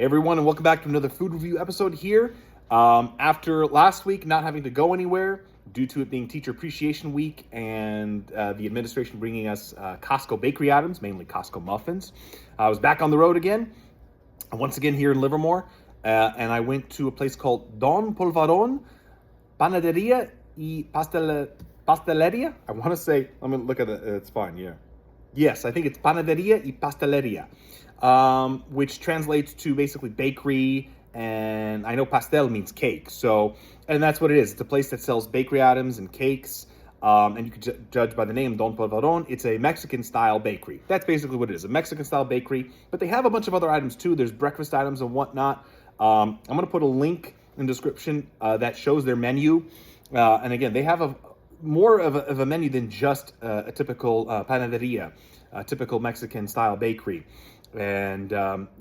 Hey everyone, and welcome back to another food review episode here. After last week not having to go anywhere due to it being Teacher Appreciation Week and the administration bringing us Costco bakery items, mainly Costco muffins, I was back on the road again, once again here in Livermore, and I went to a place called Don Polvorón Panadería Pastelería. I want to say, let me look at it, it's fine, yeah. Yes, I think it's Panadería y Pastelería, which translates to basically bakery, and I know pastel means cake. So, and that's what it is. It's a place that sells bakery items and cakes, and you can judge by the name, Don Polvorón. It's a Mexican-style bakery. That's basically what it is, a Mexican-style bakery. But they have a bunch of other items too. There's breakfast items and whatnot. I'm going to put a link in the description that shows their menu. And again, they have more of a menu than just a typical panaderia, a typical Mexican-style bakery. And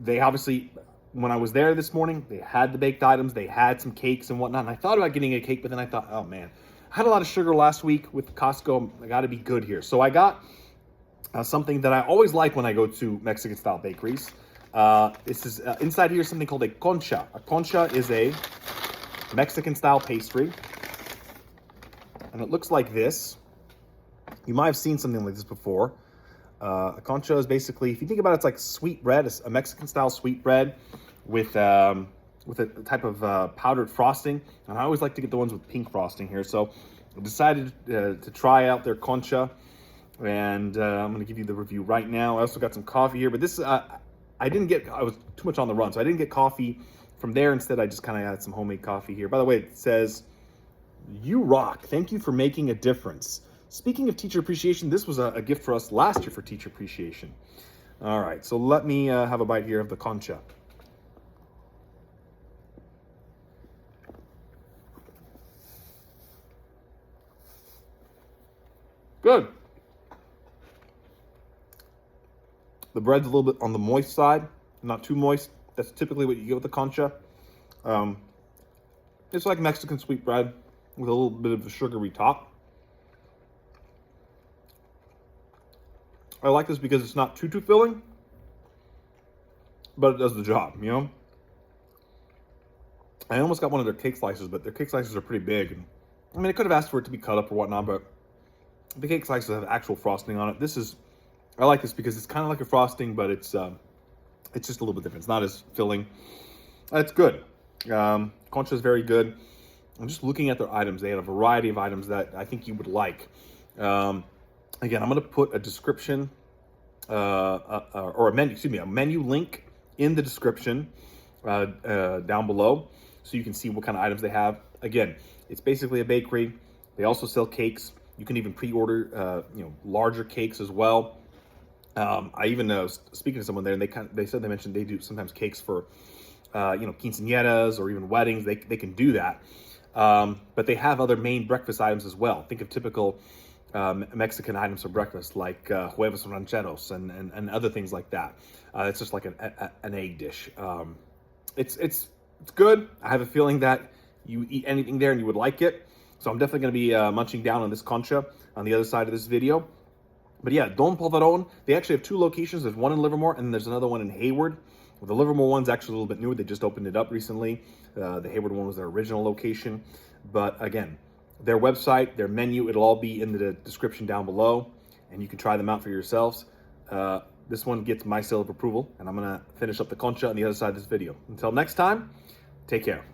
they obviously, when I was there this morning, they had the baked items, they had some cakes and whatnot. And I thought about getting a cake, but then I thought, oh man, I had a lot of sugar last week with Costco. I got to be good here. So I got something that I always like when I go to Mexican-style bakeries. This is inside here, something called a concha. A concha is a Mexican-style pastry. And it looks like this. You might have seen something like this before. A concha is basically, if you think about it, it's like sweet bread, a Mexican-style sweet bread with a type of powdered frosting. And I always like to get the ones with pink frosting here. So I decided to try out their concha. And I'm going to give you the review right now. I also got some coffee here. But this, I was too much on the run. So I didn't get coffee from there. Instead, I just kind of had some homemade coffee here. By the way, it says, "You rock. Thank you for making a difference." Speaking of teacher appreciation, this was a gift for us last year for teacher appreciation. All right, so let me have a bite here of the concha. Good. The bread's a little bit on the moist side, not too moist. That's typically what you get with the concha. It's like Mexican sweet bread with a little bit of a sugary top. I like this because it's not too filling, but it does the job, you know? I almost got one of their cake slices, but their cake slices are pretty big. And, I mean, I could have asked for it to be cut up or whatnot, but the cake slices have actual frosting on it. I like this because it's kind of like a frosting, but it's just a little bit different. It's not as filling. It's good. Concha is very good. I'm just looking at their items. They had a variety of items that I think you would like. Again, I'm going to put a description or a menu link in the description down below, so you can see what kind of items they have. Again, it's basically a bakery. They also sell cakes. You can even pre-order, larger cakes as well. I even was speaking to someone there, and they mentioned they do sometimes cakes for, quinceañeras or even weddings. They can do that. But they have other main breakfast items as well. Think of typical Mexican items for breakfast, like huevos rancheros and other things like that. It's just like an egg dish. It's good. I have a feeling that you eat anything there and you would like it. So I'm definitely going to be munching down on this concha on the other side of this video. But yeah, Don Polvorón, they actually have two locations. There's one in Livermore and there's another one in Hayward. Well, the Livermore one's actually a little bit newer. They just opened it up recently. The Hayward one was their original location. But again, their website, their menu, it'll all be in the description down below, and you can try them out for yourselves. This one gets my seal of approval, and I'm going to finish up the concha on the other side of this video. Until next time, take care.